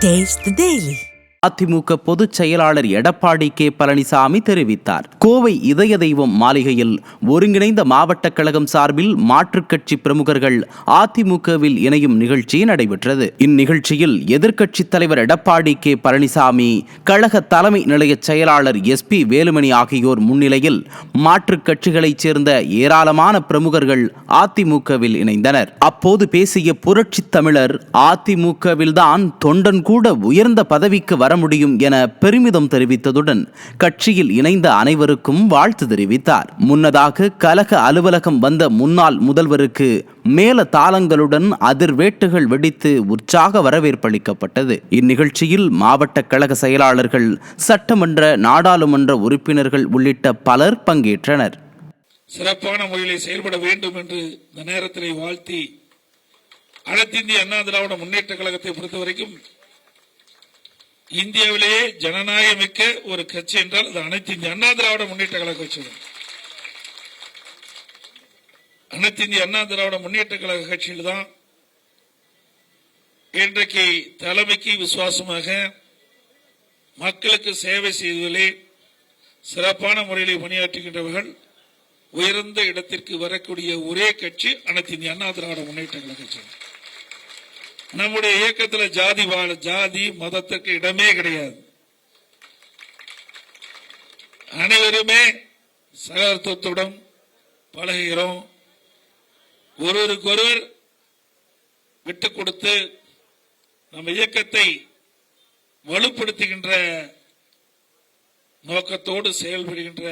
Taste the Daily. AIADMK பொதுச் செயலாளர் Edappadi K Palaniswami தெரிவித்தார். கோவை இதய தெய்வம் மாளிகையில் ஒருங்கிணைந்த மாவட்ட கழகம் சார்பில் மாற்றுக் கட்சி பிரமுகர்கள் அதிமுகவில் இணையும் நிகழ்ச்சி நடைபெற்றது. இந்நிகழ்ச்சியில் எதிர்க்கட்சித் தலைவர் எடப்பாடி கே பழனிசாமி, கழக தலைமை நிலைய செயலாளர் SP வேலுமணி ஆகியோர் முன்னிலையில் மாற்றுக் கட்சிகளைச் சேர்ந்த ஏராளமான பிரமுகர்கள் அதிமுகவில் இணைந்தனர். அப்போது பேசிய புரட்சித் தமிழர், அதிமுகவில்தான் தொண்டன் கூட உயர்ந்த பதவிக்கு வர முடியும் என பெருமிதம் தெரிவித்ததுடன் கட்சியில் இணைந்த அனைவருக்கும் வாழ்த்து தெரிவித்தார். முன்னதாக கழக அலுவலகம் வந்த முன்னாள் முதல்வருக்கு மேல தாளங்களுடன் அதிர்வேட்டுகள் வெடித்து உற்சாக வரவேற்பளிக்கப்பட்டது. இந்நிகழ்ச்சியில் மாவட்ட கழக செயலாளர்கள், சட்டமன்ற, நாடாளுமன்ற உறுப்பினர்கள் உள்ளிட்ட பலர் பங்கேற்றனர். சிறப்பான முறையில் செயல்பட வேண்டும் என்று இந்த நேரத்தில் வாழ்த்தி, அனைத்து இந்திய அண்ணா திராவிட முன்னேற்ற கழகத்தை பொறுத்தவரைக்கும் இந்தியாவிலேயே ஜனநாயகமிக்க ஒரு கட்சி என்றால் அது அனைத்து இந்திய அண்ணா திராவிட முன்னேற்ற கழக கட்சி. அனைத்து இந்திய அண்ணா திராவிட முன்னேற்ற கழக கட்சியில் தான் இன்றைக்கு தலைமைக்கு விசுவாசமாக மக்களுக்கு சேவை செய்வதிலே சிறப்பான முறையில் பணியாற்றுகின்றவர்கள் உயர்ந்த இடத்திற்கு வரக்கூடிய ஒரே கட்சி அனைத்து இந்திய அண்ணா திராவிட முன்னேற்ற கழக கட்சி. நம்முடைய இயக்கத்தில் ஜாதி மதத்திற்கு இடமே கிடையாது. அனைவருமே சகோதரத்துவத்துடன் பழகுகிறோம். ஒருவருக்கொருவர் விட்டுக் கொடுத்து நம்ம இயக்கத்தை வலுப்படுத்துகின்ற நோக்கத்தோடு செயல்படுகின்ற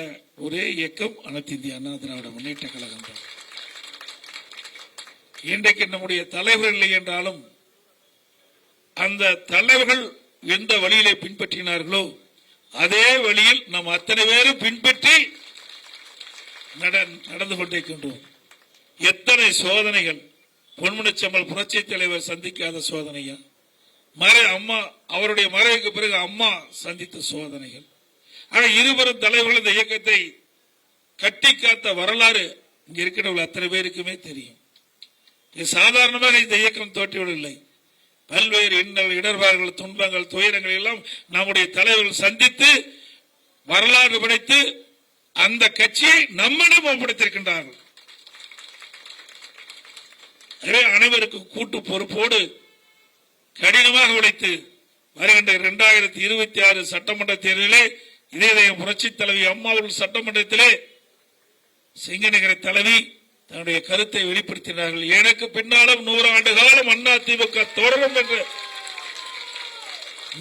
ஒரே இயக்கம் அனைத்து இந்திய அண்ணா திராவிட முன்னேற்ற கழகம் தான். இன்றைக்கு நம்முடைய தலைவர் இல்லை என்றாலும் அந்த தலைவர்கள் எந்த வழியிலே பின்பற்றினார்களோ அதே வழியில் நாம் அத்தனை பேரும் பின்பற்றி நடந்து கொண்டிருக்கின்றோம். எத்தனை சோதனைகள்! பொன்முடிச்சம்மல் புரட்சி தலைவர் சந்திக்காத சோதனையா? அம்மா அவருடைய மறைவுக்கு பிறகு அம்மா சந்தித்த சோதனைகள். ஆனால் இருவரும் தலைவர்கள் இந்த இயக்கத்தை கட்டி காத்த வரலாறு இங்க இருக்கிறவர்கள் அத்தனை பேருக்குமே தெரியும். சாதாரணமாக இந்த இயக்கம் தோற்றிவிடவில்லை. பல்வேறு இன்னல், இடர்பாடுகள், துன்பங்கள், துயரங்கள் எல்லாம் நம்முடைய தலைவர்கள் சந்தித்து வரலாறு படைத்து அந்த கட்சியை நம்மிடம் ஒப்படைத்திருக்கின்றார்கள். அனைவருக்கும் கூட்டு பொறுப்போடு கடினமாக உழைத்து வருகின்ற 2026 சட்டமன்ற தேர்தலிலே இதே புரட்சி தலைவி அம்மா அவர்கள் சட்டமன்றத்திலே சிங்கநகர தலைவி தன்னுடைய கருத்தை வெளிப்படுத்தினார்கள். எனக்கு பின்னாலும் 100 ஆண்டு காலம் அதிமுக தொடரும் என்று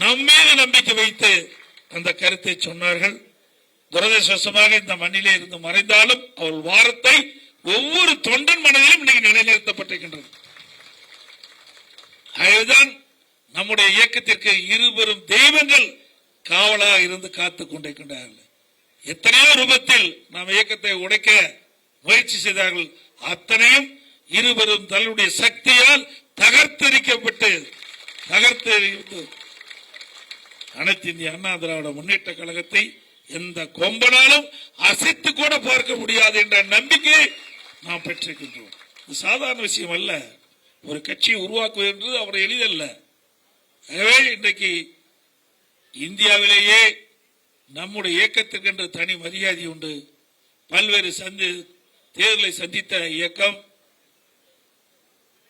நம்மீது நம்பிக்கை வைத்து அந்த கருத்தை சொன்னார்கள். துரதிருஷ்டவசமாக இந்த மண்ணிலே இருந்து மறைந்தாலும் அவள் வாரத்தை ஒவ்வொரு தொண்டன் மனதிலும் இன்னைக்கு நிலைநிறுத்தப்பட்டிருக்கின்றது. அதுதான் நம்முடைய இயக்கத்திற்கு இருவரும் தெய்வங்கள் காவலாக இருந்து காத்துக் கொண்டிருக்கின்றார்கள். எத்தனையோ ரூபத்தில் நாம் இயக்கத்தை உடைக்க முயற்சி செய்தார்கள். அத்தனையும் இருவரும் தன்னுடைய சக்தியால் தகர்த்தெறிக்கப்பட்டு அனைத்து இந்திய அண்ணா திராவிட முன்னேற்ற கழகத்தை எந்த கொம்பனாலும் அசைத்து கூட பார்க்க முடியாது என்ற நம்பிக்கையை நாம் பெற்றிருக்கின்றோம். இது சாதாரண விஷயம் அல்ல. ஒரு கட்சியை உருவாக்குவது என்று அவரை எளிதல்ல. எனவே இன்றைக்கு இந்தியாவிலேயே நம்முடைய இயக்கத்திற்கு என்று தனி மரியாதை உண்டு. பல்வேறு தேர்தலை சந்தித்த இயக்கம்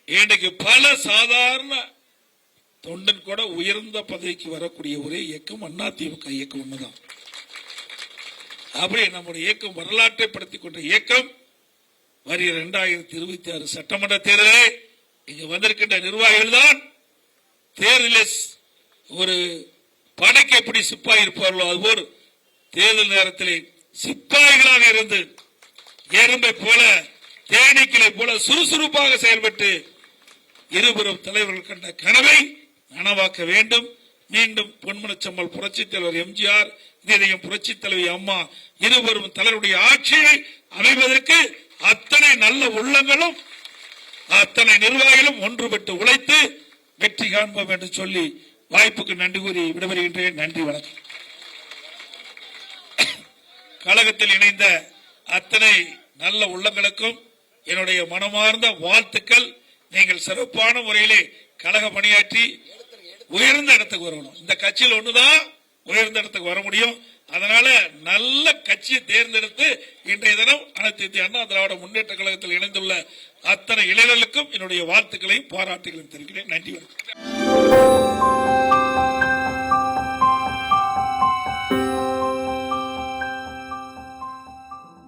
இன்றைக்கு பல சாதாரண தொண்டன் கூட உயர்ந்த பதவிக்கு வரக்கூடிய ஒரே இயக்கம் அதிமுக இயக்கம் ஒண்ணுதான். அப்படி நம்முடைய இயக்கம் வரலாற்றை படுத்திக் கொண்ட இயக்கம் வருகிற 2026 சட்டமன்ற தேர்தலே இங்கு வந்திருக்கின்ற நிர்வாகிகள் தான் தேர்தலில் ஒரு படைக்கு எப்படி சிப்பாய் இருப்பார்களோ அதுபோல் தேர்தல் நேரத்தில் சிப்பாய்களாக இருந்து எறும்பை போல, தேனீக்களை போல சுறுசுறுப்பாக செயல்பட்டு இருவரும் தலைவர்கள் கண்ட கனவை நனவாக்க வேண்டும். மீண்டும் பொன்முடிச்சம்மல் புரட்சி தலைவர் MGR, இதயம் புரட்சி தலைவி அம்மா இருவரும் தலைவருடைய ஆட்சியை அமைவதற்கு அத்தனை நல்ல உள்ளங்களும் அத்தனை நிர்வாகிகளும் ஒன்றுபட்டு உழைத்து வெற்றி காண்போம் என்று சொல்லி வாய்ப்புக்கு நன்றி கூறி விடைபெறுகின்றேன். நன்றி, வணக்கம். கழகத்தில் இணைந்த அத்தனை நல்ல உள்ளங்களுக்கும் என்னுடைய மனமார்ந்த வாழ்த்துக்கள். நீங்கள் சிறப்பான முறையிலே கழக பணியாற்றி உயர்ந்த இடத்துக்கு வரணும். இந்த கட்சியில் ஒண்ணுதான் உயர்ந்த இடத்துக்கு வர முடியும். அதனால நல்ல கட்சியை தேர்ந்தெடுத்து இன்றைய தினம் அனைத்து இந்திய அண்ணா திராவிட முன்னேற்ற கழகத்தில் இணைந்துள்ள அத்தனை இளைஞர்களுக்கும் என்னுடைய வாழ்த்துக்களையும் பாராட்டுகளையும் தெரிவிக்கிறேன். நன்றி.